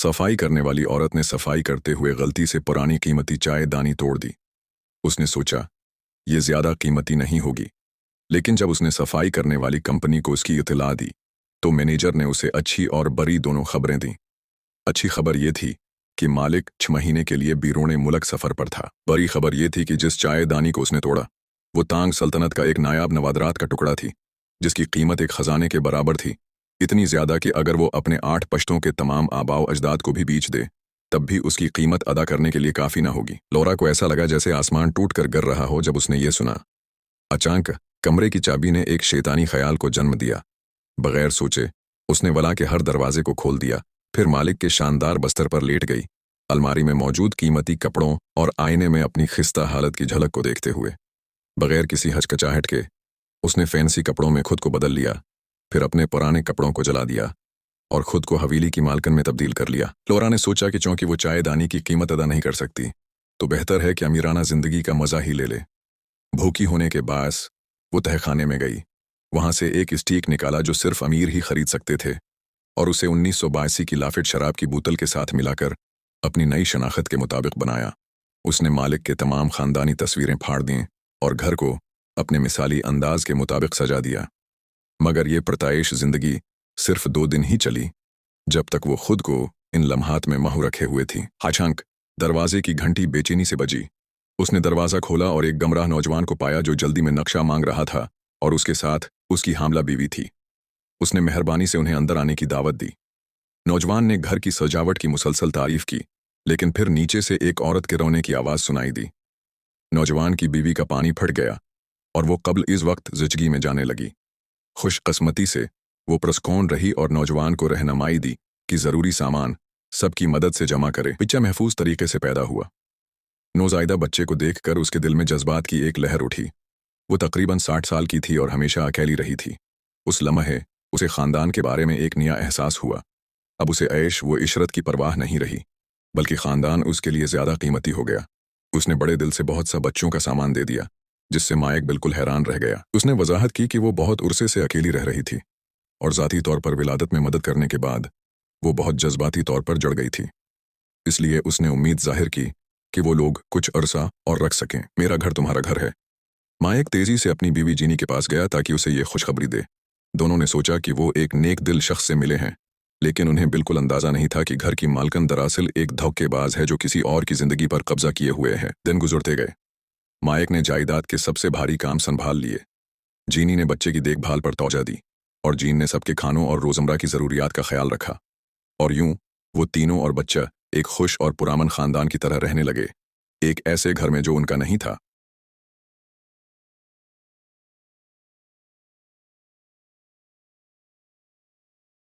सफाई करने वाली औरत ने सफाई करते हुए गलती से पुरानी कीमती चाय दानी तोड़ दी। उसने सोचा ये ज्यादा कीमती नहीं होगी, लेकिन जब उसने सफाई करने वाली कंपनी को उसकी इत्तला दी तो मैनेजर ने उसे अच्छी और बुरी दोनों खबरें दी। अच्छी खबर ये थी कि मालिक 6 महीने के लिए बीरूने मुल्क सफर पर था। बुरी खबर ये थी कि जिस चाय दानी को उसने तोड़ा वो तांग सल्तनत का एक नायाब नवादरात का टुकड़ा थी, जिसकी कीमत एक खजाने के बराबर थी, इतनी ज्यादा कि अगर वो अपने 8 पश्तों के तमाम आबाओ अजदाद को भी बेच दे तब भी उसकी कीमत अदा करने के लिए काफी ना होगी। लौरा को ऐसा लगा जैसे आसमान टूट कर गिर रहा हो जब उसने ये सुना। अचानक कमरे की चाबी ने एक शैतानी ख्याल को जन्म दिया। बगैर सोचे उसने वला के हर दरवाजे को खोल दिया, फिर मालिक के शानदार बस्तर पर लेट गई, अलमारी में मौजूद कीमती कपड़ों और आईने में अपनी खिस्ता हालत की झलक को देखते हुए। बगैर किसी हचकचाहट के उसने फैंसी कपड़ों में खुद को बदल लिया, फिर अपने पुराने कपड़ों को जला दिया और खुद को हवेली की मालकन में तब्दील कर लिया। लौरा ने सोचा कि चूंकि वो चाय दानी की कीमत अदा नहीं कर सकती तो बेहतर है कि अमीराना जिंदगी का मजा ही ले ले। भूखी होने के बास वो तहखाने में गई, वहां से एक स्टीक निकाला जो सिर्फ अमीर ही खरीद सकते थे और उसे 1982 की लाफिट शराब की बोतल के साथ मिलाकर अपनी नई शनाख्त के मुताबिक बनाया। उसने मालिक के तमाम खानदानी तस्वीरें फाड़ दी और घर को अपने मिसाली अंदाज के मुताबिक सजा दिया। मगर ये प्रताइश जिंदगी सिर्फ 2 दिन ही चली, जब तक वो खुद को इन लम्हात में महू रखे हुए थी। अचानक दरवाजे की घंटी बेचैनी से बजी। उसने दरवाजा खोला और एक गमराह नौजवान को पाया जो जल्दी में नक्शा मांग रहा था और उसके साथ उसकी हामला बीवी थी। उसने मेहरबानी से उन्हें अंदर आने की दावत दी। नौजवान ने घर की सजावट की मुसलसल तारीफ की, लेकिन फिर नीचे से एक औरत के रोने की आवाज सुनाई दी। नौजवान की बीवी का पानी फट गया और वो कब्ल इस वक्त जिचगी में जाने लगी। खुशकिस्मती से वो पुरस्कौन रही और नौजवान को रहनुमाई दी कि जरूरी सामान सबकी मदद से जमा करे। बच्चा महफूज तरीके से पैदा हुआ। नौजायदा बच्चे को देखकर उसके दिल में जज्बात की एक लहर उठी। वो तकरीबन 60 साल की थी और हमेशा अकेली रही थी। उस लम्हे उसे खानदान के बारे में एक नया एहसास हुआ। अब उसे ऐश व इशरत की परवाह नहीं रही, बल्कि खानदान उसके लिए ज्यादा कीमती हो गया। उसने बड़े दिल से बहुत सा बच्चों का सामान दे दिया, जिससे मायक बिल्कुल हैरान रह गया। उसने वजाहत की कि वो बहुत उर्से से अकेली रह रही थी और ज़ाती तौर पर विलादत में मदद करने के बाद वो बहुत जज्बाती तौर पर जड़ गई थी। इसलिए उसने उम्मीद जाहिर की कि वो लोग कुछ अरसा और रख सकें। मेरा घर तुम्हारा घर है। मायक तेजी से अपनी बीवी जीनी के पास गया ताकि उसे ये खुशखबरी दे। दोनों ने सोचा कि वो एक नेक दिल शख्स से मिले हैं, लेकिन उन्हें बिल्कुल अंदाजा नहीं था कि घर की मालकन दरअसल एक धोखेबाज है जो किसी और की जिंदगी पर कब्जा किए हुए है। दिन गुजरते गए। मायक ने जायदाद के सबसे भारी काम संभाल लिए। जीनी ने बच्चे की देखभाल पर तवज्जो दी और जीन ने सबके खानों और रोजमर्रा की जरूरियात का ख्याल रखा। और यूं वो तीनों और बच्चा एक खुश और पुरामन खानदान की तरह रहने लगे, एक ऐसे घर में जो उनका नहीं था।